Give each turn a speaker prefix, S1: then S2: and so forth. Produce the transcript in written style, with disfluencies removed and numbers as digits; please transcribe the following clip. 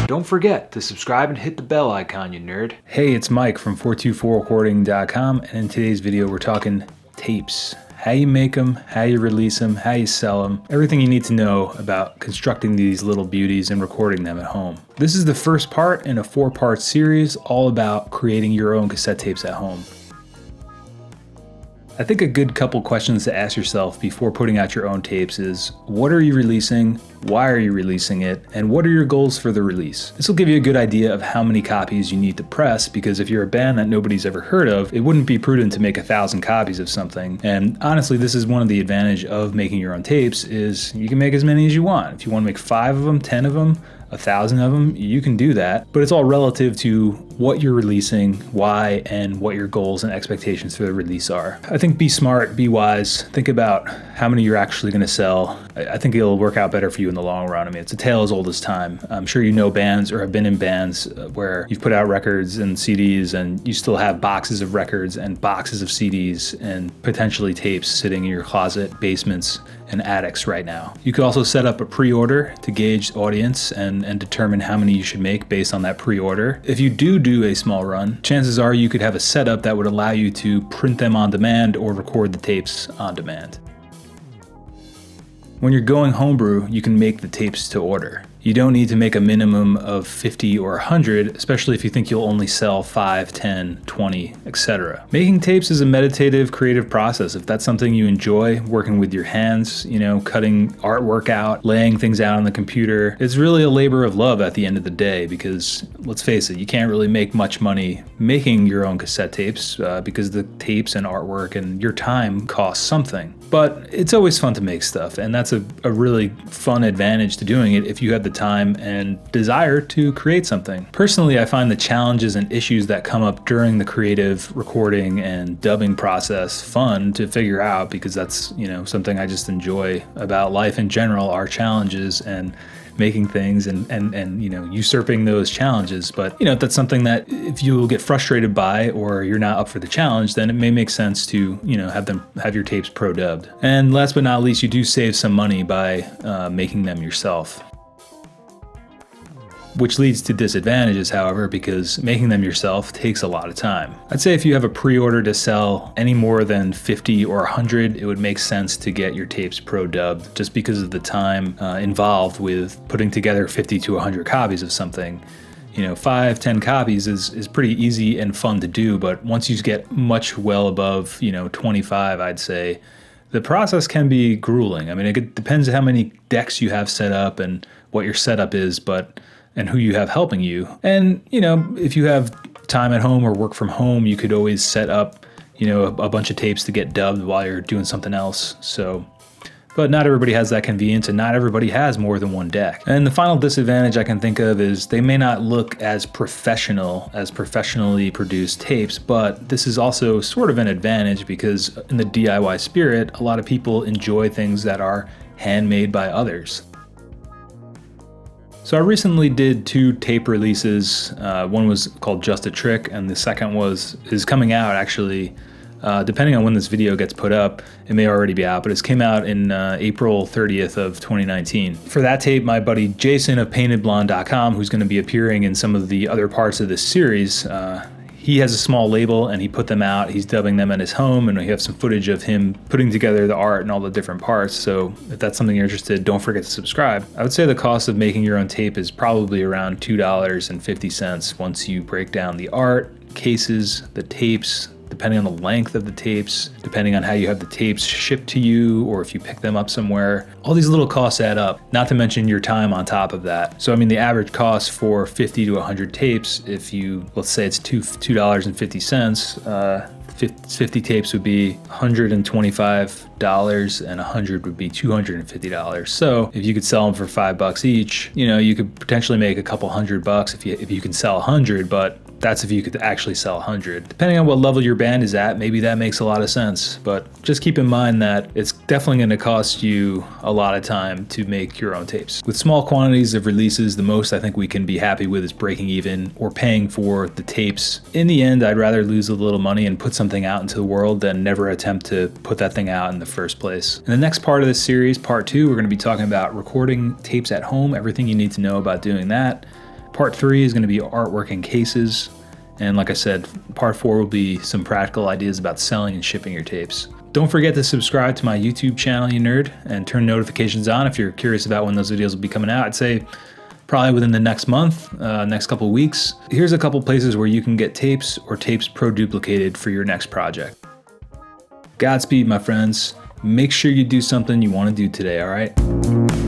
S1: Don't forget to subscribe and hit the bell icon, you nerd.
S2: Hey, it's Mike from 424recording.com, and in today's video we're talking tapes. How you make them, how you release them, how you sell them, everything you need to know about constructing these little beauties and recording them at home. This is the first part in a 4-part series all about creating your own cassette tapes at home. I think a good couple questions to ask yourself before putting out your own tapes is, what are you releasing, why are you releasing it, and what are your goals for the release? This will give you a good idea of how many copies you need to press, because if you're a band that nobody's ever heard of, it wouldn't be prudent to make 1,000 copies of something. And honestly, this is one of the advantages of making your own tapes, is you can make as many as you want. If you want to make 5 of them, 10 of them, 1,000 of them, you can do that, but it's all relative to what you're releasing, why, and what your goals and expectations for the release are. I think be smart, be wise, think about how many you're actually going to sell. I think it'll work out better for you in the long run. I mean, it's a tale as old as time. I'm sure you know bands or have been in bands where you've put out records and CDs and you still have boxes of records and boxes of CDs and potentially tapes sitting in your closet, basements, and attics right now. You could also set up a pre-order to gauge audience and determine how many you should make based on that pre-order. If you do a small run, chances are you could have a setup that would allow you to print them on demand or record the tapes on demand. When you're going homebrew, you can make the tapes to order. You don't need to make a minimum of 50 or 100, especially if you think you'll only sell 5, 10, 20, etc. Making tapes is a meditative, creative process. If that's something you enjoy, working with your hands, cutting artwork out, laying things out on the computer, it's really a labor of love at the end of the day, because let's face it, you can't really make much money making your own cassette tapes because the tapes and artwork and your time cost something. But it's always fun to make stuff, and that's a really fun advantage to doing it if you have the time and desire to create something. Personally, I find the challenges and issues that come up during the creative recording and dubbing process fun to figure out, because that's, something I just enjoy about life in general, are challenges and making things and usurping those challenges. But if that's something that if you will get frustrated by, or you're not up for the challenge, then it may make sense to have your tapes pro dubbed. And last but not least, you do save some money by making them yourself, which leads to disadvantages, however, because making them yourself takes a lot of time. I'd say if you have a pre-order to sell any more than 50 or 100, it would make sense to get your tapes pro-dubbed, just because of the time involved with putting together 50 to 100 copies of something. 5, 10 copies is pretty easy and fun to do, but once you get much well above, 25, I'd say, the process can be grueling. I mean, it depends how many decks you have set up and what your setup is, and who you have helping you. And, if you have time at home or work from home, you could always set up, a bunch of tapes to get dubbed while you're doing something else. But not everybody has that convenience, and not everybody has more than one deck. And the final disadvantage I can think of is they may not look as professional as professionally produced tapes, but this is also sort of an advantage, because in the DIY spirit, a lot of people enjoy things that are handmade by others. So I recently did 2 tape releases. One was called Just a Trick, and the second is coming out actually. Depending on when this video gets put up, it may already be out, but it came out in April 30th of 2019. For that tape, my buddy Jason of paintedblonde.com, who's going to be appearing in some of the other parts of this series, he has a small label and he put them out. He's dubbing them at his home, and we have some footage of him putting together the art and all the different parts. So if that's something you're interested, don't forget to subscribe. I would say the cost of making your own tape is probably around $2.50 once you break down the art, cases, the tapes, depending on the length of the tapes, depending on how you have the tapes shipped to you, or if you pick them up somewhere. All these little costs add up, not to mention your time on top of that. So I mean, the average cost for 50 to 100 tapes, if you, let's say it's $2.50, 50 tapes would be $125 and 100 would be $250. So if you could sell them for $5 each, you could potentially make a couple $100 if you can sell 100, but that's if you could actually sell 100. Depending on what level your band is at, maybe that makes a lot of sense. But just keep in mind that it's definitely going to cost you a lot of time to make your own tapes. With small quantities of releases, the most I think we can be happy with is breaking even or paying for the tapes. In the end, I'd rather lose a little money and put something out into the world than never attempt to put that thing out in the first place. In the next part of this series, part 2, we're going to be talking about recording tapes at home, everything you need to know about doing that. Part 3 is going to be artwork and cases. And like I said, part 4 will be some practical ideas about selling and shipping your tapes. Don't forget to subscribe to my YouTube channel, you nerd, and turn notifications on if you're curious about when those videos will be coming out. I'd say probably within the next month, next couple weeks. Here's a couple places where you can get tapes or tapes pro-duplicated for your next project. Godspeed, my friends. Make sure you do something you want to do today, all right?